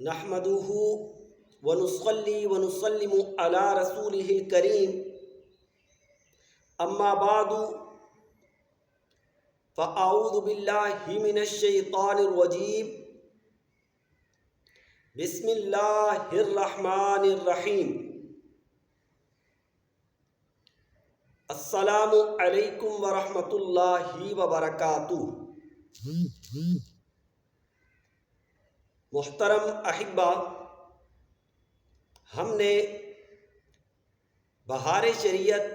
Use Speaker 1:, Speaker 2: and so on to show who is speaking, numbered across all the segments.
Speaker 1: نحمده ونصلي ونسلم على رسوله الكريم اما بعد فاعوذ بالله من الشيطان الرجيم بسم الله الرحمن الرحيم السلام علیکم ورحمۃ اللہ وبرکاتہ۔ محترم احبہ، ہم نے بہار شریعت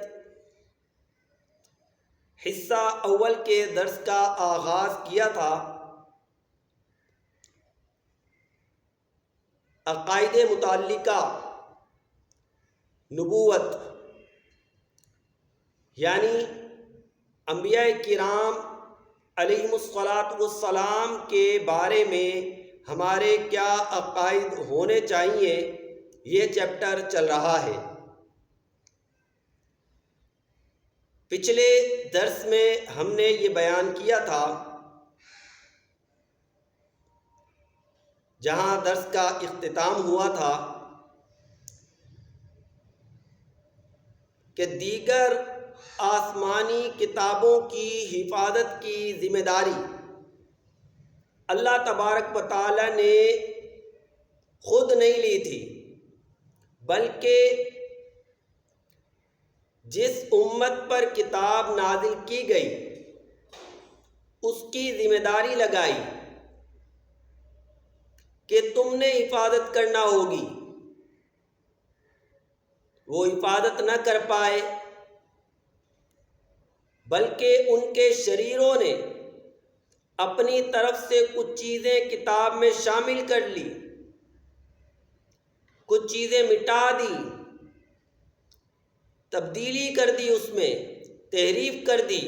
Speaker 1: حصہ اول کے درس کا آغاز کیا تھا۔ عقائد متعلقہ نبوت یعنی انبیاء کرام علیہم الصلاۃ والسلام کے بارے میں ہمارے کیا عقائد ہونے چاہیے، یہ چیپٹر چل رہا ہے۔ پچھلے درس میں ہم نے یہ بیان کیا تھا، جہاں درس کا اختتام ہوا تھا، کہ دیگر آسمانی کتابوں کی حفاظت کی ذمہ داری اللہ تبارک و تعالی نے خود نہیں لی تھی، بلکہ جس امت پر کتاب نازل کی گئی اس کی ذمہ داری لگائی کہ تم نے حفاظت کرنا ہوگی۔ وہ حفاظت نہ کر پائے، بلکہ ان کے شریروں نے اپنی طرف سے کچھ چیزیں کتاب میں شامل کر لی، کچھ چیزیں مٹا دی، تبدیلی کر دی، اس میں تحریف کر دی۔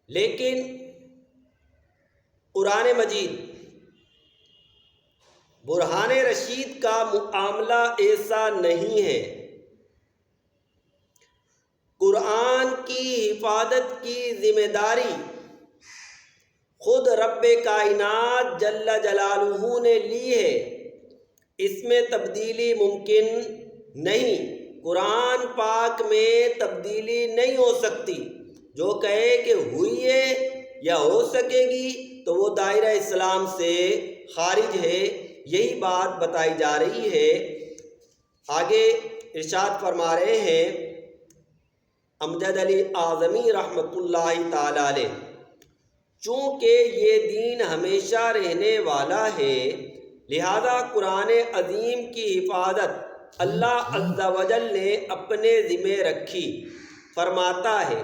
Speaker 1: لیکن قرآن مجید برہان رشید کا معاملہ ایسا نہیں ہے۔ قرآن کی حفاظت کی ذمہ داری خود رب کائنات جل جلالہ نے لی ہے، اس میں تبدیلی ممکن نہیں۔ قرآن پاک میں تبدیلی نہیں ہو سکتی۔ جو کہے کہ ہوئی ہے یا ہو سکے گی تو وہ دائرہ اسلام سے خارج ہے، یہی بات بتائی جا رہی ہے۔ آگے ارشاد فرما رہے ہیں امجد علی اعظمی رحمۃ اللہ تعالی علیہ، چونکہ یہ دین ہمیشہ رہنے والا ہے، لہذا قرآن عظیم کی حفاظت اللہ عز و جل نے اپنے ذمہ رکھی۔ فرماتا ہے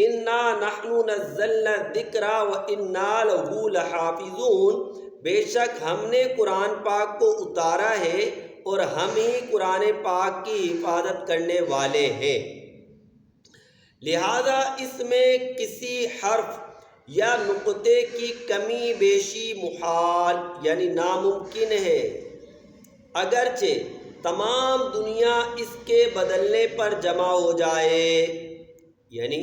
Speaker 1: انا نحن نزلنا الذکر وانا لہ لحافظون، بے شک ہم نے قرآن پاک کو اتارا ہے اور ہم ہی قرآن پاک کی حفاظت کرنے والے ہیں۔ لہذا اس میں کسی حرف یا نقطے کی کمی بیشی محال یعنی ناممکن ہے، اگرچہ تمام دنیا اس کے بدلنے پر جمع ہو جائے۔ یعنی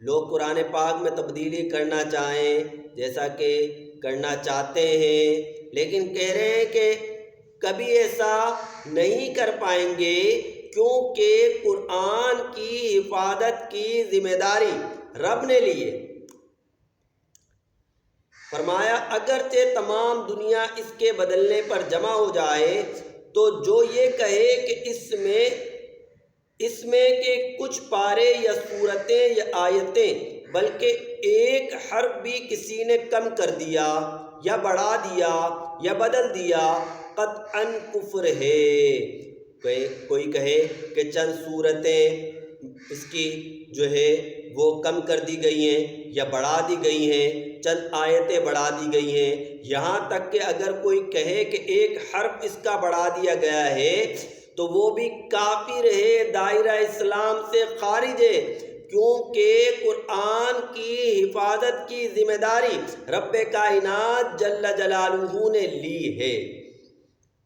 Speaker 1: لوگ قرآن پاک میں تبدیلی کرنا چاہیں، جیسا کہ کرنا چاہتے ہیں، لیکن کہہ رہے ہیں کہ کبھی ایسا نہیں کر پائیں گے، کیونکہ قرآن کی حفاظت کی ذمہ داری رب نے لی ہے۔ فرمایا اگرچہ تمام دنیا اس کے بدلنے پر جمع ہو جائے تو جو یہ کہے کہ اس میں کہ کچھ پارے یا صورتیں یا آیتیں، بلکہ ایک حرف بھی کسی نے کم کر دیا یا بڑھا دیا یا بدل دیا، قطعاً کفر ہے۔ کوئی کہے کہ چند صورتیں اس کی جو ہے وہ کم کر دی گئی ہیں یا بڑھا دی گئی ہیں، چند آیتیں بڑھا دی گئی ہیں، یہاں تک کہ اگر کوئی کہے کہ ایک حرف اس کا بڑھا دیا گیا ہے تو وہ بھی کافر ہے، دائرہ اسلام سے خارج ہے، کیونکہ قرآن کی حفاظت کی ذمہ داری رب کائنات جل جلالہ نے لی ہے۔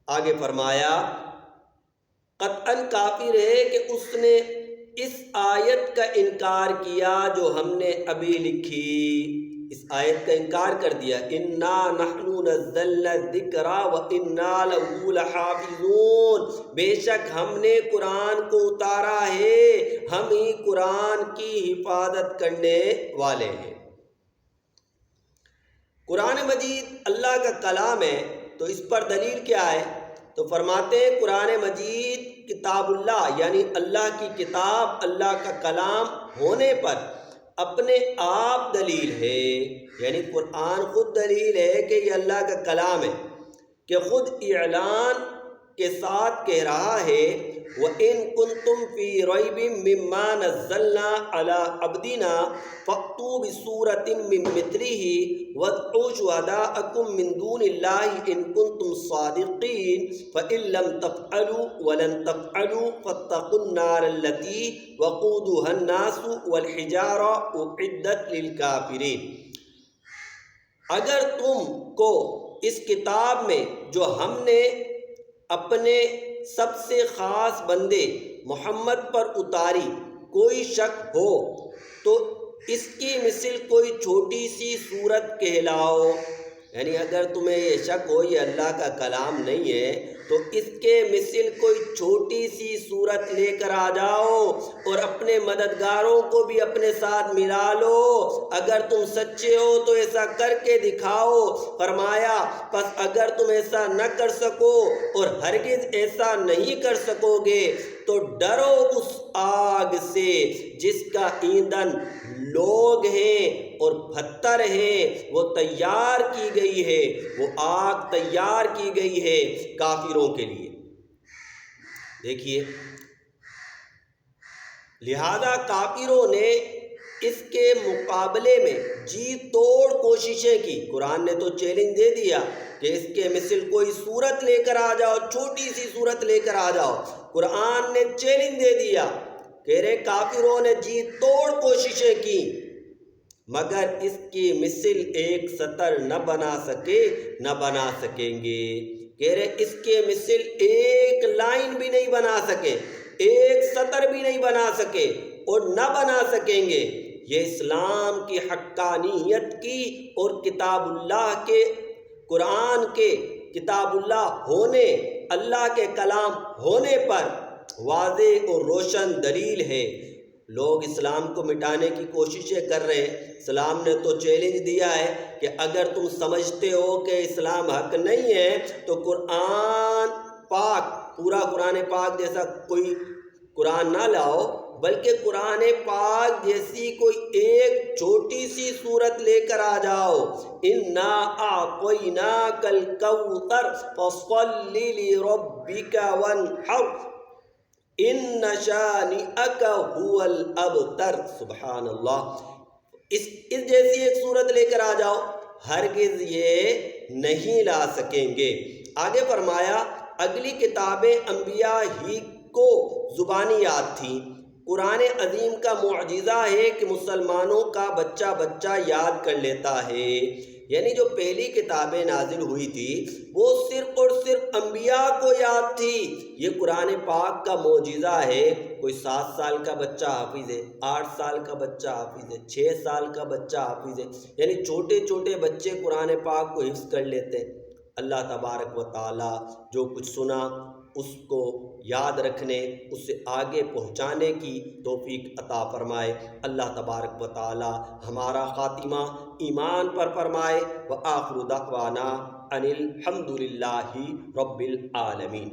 Speaker 1: آگے فرمایا قطعاً کافر ہے کہ اس نے اس آیت کا انکار کیا جو ہم نے ابھی لکھی۔ اس آیت کا انکار کر دیا، انا نحن نزلنا الذکر وانا لہ لحافظون، بے شک ہم نے قرآن کو اتارا ہے، ہم ہی قرآن کی حفاظت کرنے والے ہیں۔ قرآن مجید اللہ کا کلام ہے، تو اس پر دلیل کیا ہے؟ تو فرماتے ہیں قرآن مجید کتاب اللہ یعنی اللہ کی کتاب، اللہ کا کلام ہونے پر اپنے آپ دلیل ہے، یعنی قرآن خود دلیل ہے کہ یہ اللہ کا کلام ہے، کہ خود اعلان کے ساتھ کہہ رہا ہے وَإِن كُنتُمْ فِي رَيْبٍ مِّمَّا نَزَّلْنَا عَلَىٰ عَبْدِنَا فَأْتُوا بِسُورَةٍ مِّن مِّثْلِهِ وَادْعُوا شُهَدَاءَكُم مِّن دُونِ اللَّهِ إِن كُنتُمْ صَادِقِينَ فَإِن لَّمْ تَفْعَلُوا وَلَن تَفْعَلُوا فَاتَّقُوا النَّارَ الَّتِي وَقُودُهَا النَّاسُ وَالْحِجَارَةُ أُعِدَّتْ لِلْكَافِرِينَ، اگر تم کو اس کتاب میں جو ہم نے اپنے سب سے خاص بندے محمد پر اتاری کوئی شک ہو تو اس کی مثل کوئی چھوٹی سی صورت کہلاؤ، یعنی اگر تمہیں یہ شک ہو یہ اللہ کا کلام نہیں ہے تو اس کے مثل کوئی چھوٹی سی صورت لے کر آ جاؤ اور اپنے مددگاروں کو بھی اپنے ساتھ ملا لو، اگر تم سچے ہو تو ایسا کر کے دکھاؤ۔ فرمایا پس اگر تم ایسا نہ کر سکو اور ہرگز ایسا نہیں کر سکو گے تو ڈرو اس آگ سے جس کا ایندھن لوگ ہیں اور پتھر ہیں، وہ تیار کی گئی ہے، وہ آگ تیار کی گئی ہے کافروں کے لیے۔ دیکھیے، لہذا کافروں نے اس کے مقابلے میں جی توڑ کوششیں کی۔ قرآن نے تو چیلنج دے دیا کہ اس کے مثل کوئی صورت لے کر آ جاؤ، چھوٹی سی صورت لے کر آ جاؤ۔ قرآن نے چیلنج دے دیا کہ رے کافروں نے جی توڑ کوششیں کی مگر اس کی مثل ایک سطر نہ بنا سکیں گے، کہہ رہے اس کے مثل ایک لائن بھی نہیں بنا سکے، ایک سطر بھی نہیں بنا سکے اور نہ بنا سکیں گے۔ یہ اسلام کی حقانیت کی اور کتاب اللہ کے، قرآن کے کتاب اللہ ہونے، اللہ کے کلام ہونے پر واضح اور روشن دلیل ہے۔ لوگ اسلام کو مٹانے کی کوششیں کر رہے ہیں۔ اسلام نے تو چیلنج دیا ہے کہ اگر تم سمجھتے ہو کہ اسلام حق نہیں ہے تو قرآن پاک، پورا قرآن پاک جیسا کوئی قرآن نہ لاؤ بلکہ قرآن پاک جیسی کوئی ایک چھوٹی سی صورت لے کر آ جاؤ۔ اِنَّا أَعْطَيْنَاكَ الْكَوْثَرَ فَصَلِّ لِرَبِّكَ وَانْحَرْ إِنَّ شَانِئَكَ هُوَ الْأَبْتَرُ۔ سبحان اللہ، اس جیسی ایک صورت لے کر آ جاؤ، ہرگز یہ نہیں لا سکیں گے۔ آگے فرمایا اگلی کتابیں انبیاء ہی کو زبانی یاد تھیں، قرآن عظیم کا معجزہ ہے کہ مسلمانوں کا بچہ بچہ یاد کر لیتا ہے، یعنی جو پہلی کتابیں نازل ہوئی تھی وہ صرف اور صرف انبیاء کو یاد تھی۔ یہ قرآن پاک کا معجزہ ہے، کوئی 7 سال کا بچہ حافظ ہے، 8 سال کا بچہ حافظ ہے، 6 سال کا بچہ حافظ ہے، یعنی چھوٹے چھوٹے بچے قرآن پاک کو حفظ کر لیتے ہیں۔ اللہ تبارک و تعالی جو کچھ سنا اس کو یاد رکھنے، اسے آگے پہنچانے کی توفیق عطا فرمائے۔ اللہ تبارک و تعالی ہمارا خاتمہ ایمان پر فرمائے۔ وآخر دعوانا ان الحمد للہ رب العالمین۔